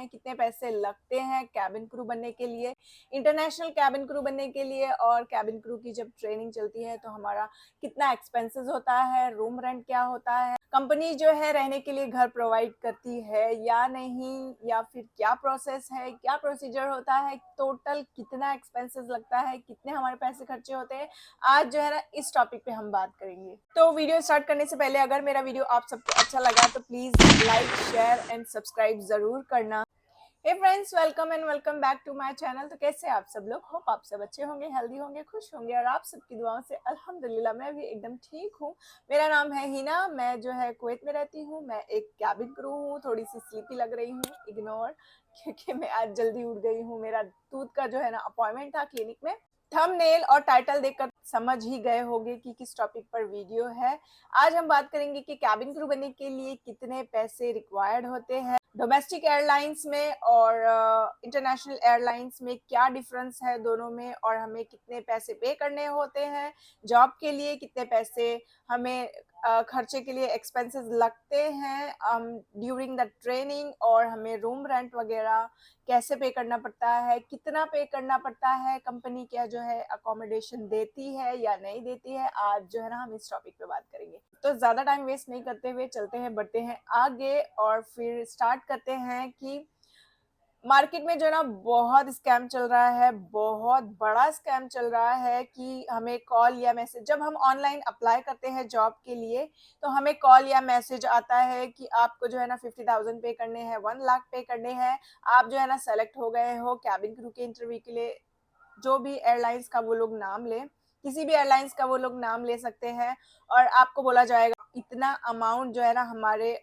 कितने पैसे लगते हैं कैबिन क्रू बनने के लिए, इंटरनेशनल कैबिन क्रू बनने के लिए, और कैबिन क्रू की जब ट्रेनिंग चलती है तो हमारा कितना एक्सपेंसेस होता है, रूम रेंट क्या होता है, कंपनी जो है रहने के लिए घर प्रोवाइड करती है या नहीं, या फिर क्या प्रोसेस है, क्या प्रोसीजर होता है, टोटल कितना एक्सपेंसेस लगता है, कितने हमारे पैसे खर्चे होते हैं। आज जो है ना इस टॉपिक पे हम बात करेंगे। तो वीडियो स्टार्ट करने से पहले अगर मेरा वीडियो आप सबको अच्छा लगा तो please like, share and subscribe जरूर करना। Hey friends, welcome and welcome back to my channel. तो कैसे आप सब लोग? होप आप सब अच्छे होंगे, हेल्दी होंगे, खुश होंगे, और आप सबकी दुआओं से अल्हम्दुलिल्लाह मैं भी एकदम ठीक हूँ। मेरा नाम है हिना, मैं जो है कुवैत में रहती हूँ। मैं एक कैबिन क्रू हूँ। थोड़ी सी स्लीपी लग रही हूँ, इग्नोर, क्योंकि मैं आज जल्दी उठ गई हूँ। मेरा टूथ का जो है ना अपॉइंटमेंट था क्लिनिक में। थंबनेल और टाइटल देखकर समझ ही गए होंगे कि किस टॉपिक पर वीडियो है। आज हम बात करेंगे कि कैबिन क्रू बनने के लिए कितने पैसे रिक्वायर्ड होते हैं, डोमेस्टिक एयरलाइंस में और इंटरनेशनल एयरलाइंस में क्या डिफरेंस है दोनों में, और हमें कितने पैसे पे करने होते हैं जॉब के लिए, कितने पैसे हमें खर्चे के लिए एक्सपेंसेस लगते हैं ड्यूरिंग द ट्रेनिंग, और हमें रूम रेंट वगैरह कैसे पे करना पड़ता है, कितना पे करना पड़ता है, कंपनी क्या जो है अकोमोडेशन देती है या नहीं देती है। आज जो है ना हम इस टॉपिक पे बात करेंगे। तो ज्यादा टाइम वेस्ट नहीं करते हुए चलते हैं, बढ़ते हैं आगे और फिर स्टार्ट करते हैं कि मार्केट में जो है ना बहुत स्कैम चल रहा है, बहुत बड़ा स्कैम चल रहा है कि हमें कॉल या मैसेज, जब हम ऑनलाइन अप्लाई करते हैं जॉब के लिए तो हमें कॉल या मैसेज आता है कि आपको जो है ना 50,000 पे करने हैं, 1 लाख पे करने हैं, आप जो है ना सेलेक्ट हो गए हो कैबिन क्रू के इंटरव्यू के लिए। जो भी एयरलाइंस का वो लोग नाम ले, किसी भी एयरलाइंस का वो लोग नाम ले सकते हैं, और आपको बोला जाएगा इतना अमाउंट जो है ना हमारे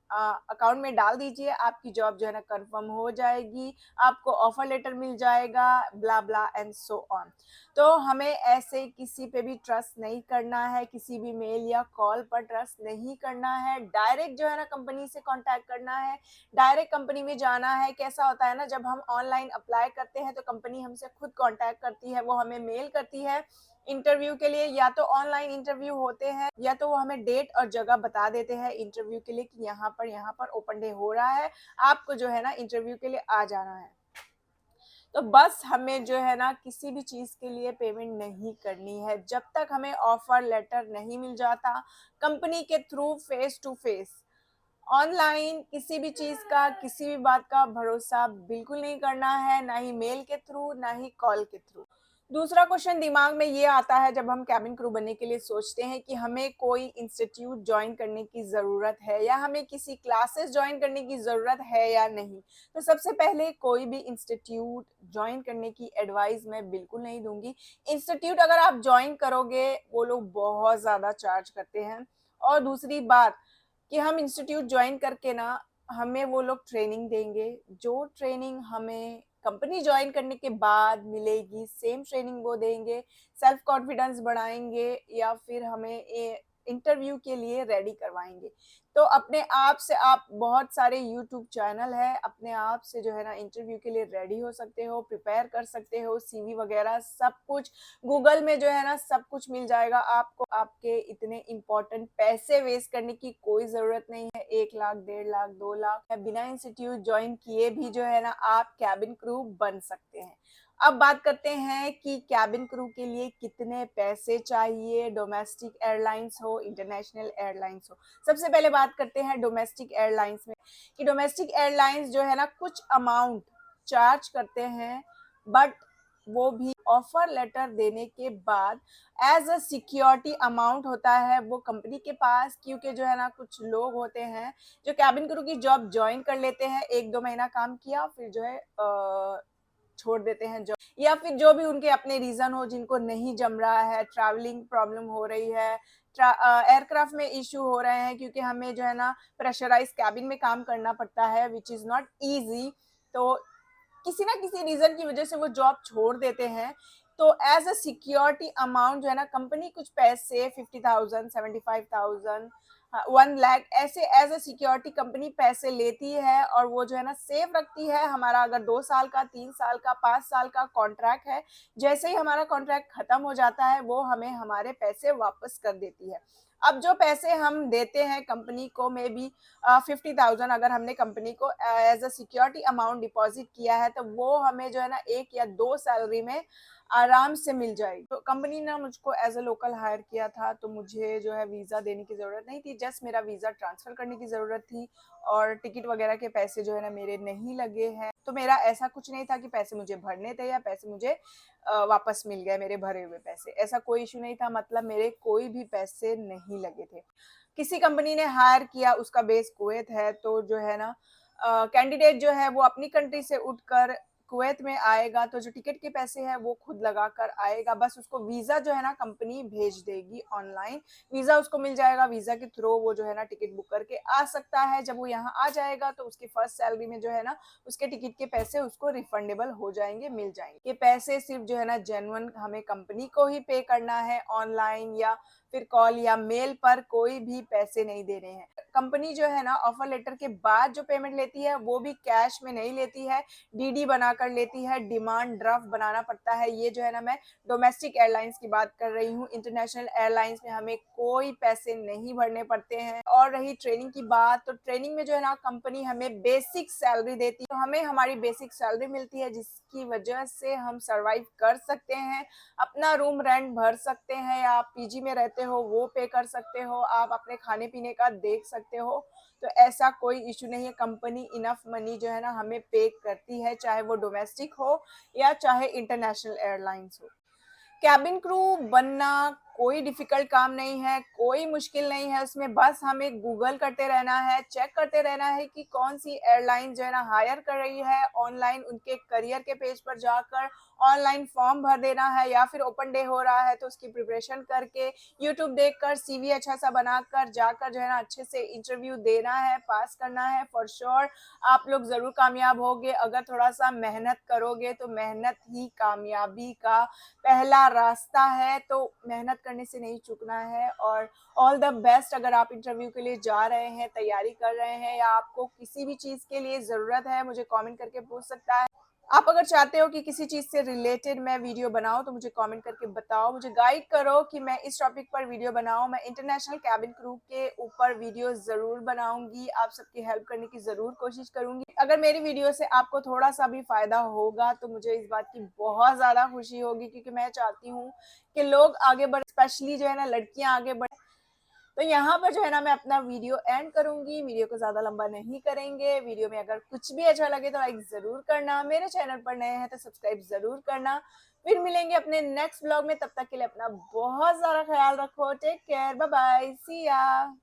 अकाउंट में डाल दीजिए, आपकी जॉब जो है ना कंफर्म हो जाएगी, आपको ऑफर लेटर मिल जाएगा, ब्ला ब्ला एंड सो ऑन। तो हमें ऐसे किसी पे भी ट्रस्ट नहीं करना है, किसी भी मेल या कॉल पर ट्रस्ट नहीं करना है। डायरेक्ट जो है ना कंपनी से कांटेक्ट करना है, डायरेक्ट कंपनी में जाना है। कैसा होता है ना, जब हम ऑनलाइन अप्लाई करते हैं तो कंपनी हमसे खुद कांटेक्ट करती है, वो हमें मेल करती है इंटरव्यू के लिए, या तो ऑनलाइन इंटरव्यू होते हैं या तो वो हमें डेट और जगह बता देते हैं इंटरव्यू के लिए कि यहाँ पर ओपन डे हो रहा है, आपको जो है ना इंटरव्यू के लिए आ जाना है। तो बस हमें जो है ना किसी भी चीज के लिए पेमेंट नहीं करनी है जब तक हमें ऑफर लेटर नहीं मिल जाता कंपनी के थ्रू, फेस टू फेस। ऑनलाइन किसी भी चीज का, किसी भी बात का भरोसा बिल्कुल नहीं करना है, ना ही मेल के थ्रू, ना ही कॉल के थ्रू। दूसरा क्वेश्चन दिमाग में ये आता है जब हम कैबिन क्रू बनने के लिए सोचते हैं कि हमें कोई इंस्टीट्यूट ज्वाइन करने की ज़रूरत है या हमें किसी क्लासेस ज्वाइन करने की ज़रूरत है या नहीं। तो सबसे पहले कोई भी इंस्टीट्यूट ज्वाइन करने की एडवाइस मैं बिल्कुल नहीं दूंगी। इंस्टीट्यूट अगर आप ज्वाइन करोगे वो लोग बहुत ज़्यादा चार्ज करते हैं, और दूसरी बात कि हम इंस्टीट्यूट ज्वाइन करके ना हमें वो लोग ट्रेनिंग देंगे, जो ट्रेनिंग हमें कंपनी ज्वाइन करने के बाद मिलेगी सेम ट्रेनिंग वो देंगे, सेल्फ कॉन्फिडेंस बढ़ाएंगे या फिर हमें इंटरव्यू के लिए रेडी करवाएंगे। तो अपने आप से, आप बहुत सारे यूट्यूब चैनल है, अपने आप से जो है ना इंटरव्यू के लिए रेडी हो सकते हो, प्रिपेयर कर सकते हो, सीवी वगैरह सब कुछ गूगल में जो है ना सब कुछ मिल जाएगा आपको। आपके इतने इंपॉर्टेंट पैसे वेस्ट करने की कोई जरूरत नहीं है। 1 लाख, 1.5 लाख, 2 लाख बिना इंस्टीट्यूट ज्वाइन किए भी जो है ना आप कैबिन क्रू बन सकते हैं। अब बात करते हैं कि कैबिन क्रू के लिए कितने पैसे चाहिए, डोमेस्टिक एयरलाइंस हो, इंटरनेशनल एयरलाइंस हो। सबसे पहले बात करते हैं डोमेस्टिक एयरलाइंस में कि डोमेस्टिक एयरलाइंस जो है ना कुछ अमाउंट चार्ज करते हैं, बट वो भी ऑफर लेटर देने के बाद एज अ सिक्योरिटी अमाउंट होता है वो कंपनी के पास। क्योंकि जो है ना कुछ लोग होते हैं जो कैबिन क्रू की जॉब ज्वाइन कर लेते हैं, 1-2 महीना काम किया फिर जो है छोड़ देते हैं जॉब, या फिर जो भी उनके अपने रीजन हो, जिनको नहीं जम रहा है, ट्रैवलिंग प्रॉब्लम हो रही है, एयरक्राफ्ट में इश्यू हो रहे हैं, क्योंकि हमें जो है ना प्रेशराइज कैबिन में काम करना पड़ता है विच इज नॉट ईजी। तो किसी ना किसी रीजन की वजह से वो जॉब छोड़ देते हैं। तो एज अ सिक्योरिटी अमाउंट जो है ना कंपनी कुछ पैसे 50,000, 75,000, 1 लाख ऐसे एज अ सिक्योरिटी कंपनी पैसे लेती है, और वो जो है ना सेव रखती है। हमारा अगर 2 साल का, 3 साल का, 5 साल का कॉन्ट्रैक्ट है, जैसे ही हमारा कॉन्ट्रैक्ट खत्म हो जाता है वो हमें हमारे पैसे वापस कर देती है। अब जो पैसे हम देते हैं कंपनी को, मे बी 50,000 अगर हमने कंपनी को as a security amount deposit किया है, तो वो हमें जो है ना 1 या 2 सैलरी में आराम से मिल जाएगी। तो कंपनी ने मुझको एज अ लोकल हायर किया था, तो मुझे जो है वीज़ा देने की ज़रूरत नहीं थी, जस्ट मेरा वीज़ा ट्रांसफ़र करने की ज़रूरत थी और टिकट वगैरह के पैसे जो है ना मेरे नहीं लगे हैं। तो मेरा ऐसा कुछ नहीं था कि पैसे मुझे भरने थे या पैसे मुझे वापस मिल गए, मेरे भरे हुए पैसे, ऐसा कोई इशू नहीं था। मतलब मेरे कोई भी पैसे नहीं लगे थे। किसी कंपनी ने हायर किया, उसका बेस कुवैत है, तो जो है ना कैंडिडेट जो है वो अपनी कंट्री से उठकर कुवैत में आएगा, तो जो टिकट के पैसे हैं वो खुद लगा कर आएगा। बस उसको वीज़ा जो है ना कंपनी भेज देगी ऑनलाइन, वीज़ा उसको मिल जाएगा, वीज़ा के थ्रू वो जो है ना टिकट बुक करके आ सकता है। जब वो यहाँ आ जाएगा तो उसकी फर्स्ट सैलरी में जो है ना उसके टिकट के पैसे उसको रिफंडेबल हो जाएंगे, मिल जाएंगे। ये पैसे सिर्फ जो है ना जेन्युइन हमें कंपनी को ही पे करना है, ऑनलाइन या फिर कॉल या मेल पर कोई भी पैसे नहीं देने हैं। कंपनी जो है ना ऑफर लेटर के बाद जो पेमेंट लेती है वो भी कैश में नहीं लेती है, डीडी बनाकर लेती है, डिमांड ड्राफ्ट बनाना पड़ता है। ये जो है ना मैं डोमेस्टिक एयरलाइंस की बात कर रही हूँ, इंटरनेशनल एयरलाइंस में हमें कोई पैसे नहीं भरने पड़ते हैं। और रही ट्रेनिंग की बात, तो ट्रेनिंग में जो है ना कंपनी हमें बेसिक सैलरी देती है, तो हमें हमारी बेसिक सैलरी मिलती है जिसकी वजह से हम सरवाइव कर सकते हैं, अपना रूम रेंट भर सकते हैं, या आप पीजी में रहते हो वो पे कर सकते हो, आप अपने खाने पीने का देख सकते हो। तो ऐसा कोई इशू नहीं है, कंपनी इनफ मनी जो है ना हमें पे करती है, चाहे वो डोमेस्टिक हो या चाहे इंटरनेशनल एयरलाइंस हो। कैबिन क्रू बनना कोई डिफिकल्ट काम नहीं है, कोई मुश्किल नहीं है उसमें, बस हमें गूगल करते रहना है, चेक करते रहना है कि कौन सी एयरलाइन जो है ना हायर कर रही है, ऑनलाइन उनके करियर के पेज पर जाकर ऑनलाइन फॉर्म भर देना है, या फिर ओपन डे हो रहा है तो उसकी प्रिपरेशन करके यूट्यूब देखकर सीवी अच्छा सा बनाकर जाकर जो है ना अच्छे से इंटरव्यू देना है, पास करना है। फॉर श्योर आप लोग ज़रूर कामयाब होगे, अगर थोड़ा सा मेहनत करोगे तो मेहनत ही कामयाबी का पहला रास्ता है, तो मेहनत करने से नहीं चूकना है। और ऑल द बेस्ट। अगर आप इंटरव्यू के लिए जा रहे हैं, तैयारी कर रहे हैं, या आपको किसी भी चीज़ के लिए ज़रूरत है, मुझे कमेंट करके पूछ सकता है। आप अगर चाहते हो कि किसी चीज़ से रिलेटेड मैं वीडियो बनाऊं, तो मुझे कमेंट करके बताओ, मुझे गाइड करो कि मैं इस टॉपिक पर वीडियो बनाऊं। मैं इंटरनेशनल कैबिन क्रू के ऊपर वीडियो ज़रूर बनाऊंगी, आप सबकी हेल्प करने की ज़रूर कोशिश करूंगी। अगर मेरी वीडियो से आपको थोड़ा सा भी फ़ायदा होगा तो मुझे इस बात की बहुत ज़्यादा खुशी होगी, क्योंकि मैं चाहती हूँ कि लोग आगे बढ़े, स्पेशली जो है ना लड़कियाँ आगे बढ़े। तो यहाँ पर जो है ना मैं अपना वीडियो एंड करूंगी, वीडियो को ज़्यादा लंबा नहीं करेंगे। वीडियो में अगर कुछ भी अच्छा लगे तो लाइक ज़रूर करना, मेरे चैनल पर नए हैं तो सब्सक्राइब ज़रूर करना। फिर मिलेंगे अपने नेक्स्ट ब्लॉग में, तब तक के लिए अपना बहुत सारा ख्याल रखो। टेक केयर, बाय बाय, सी या।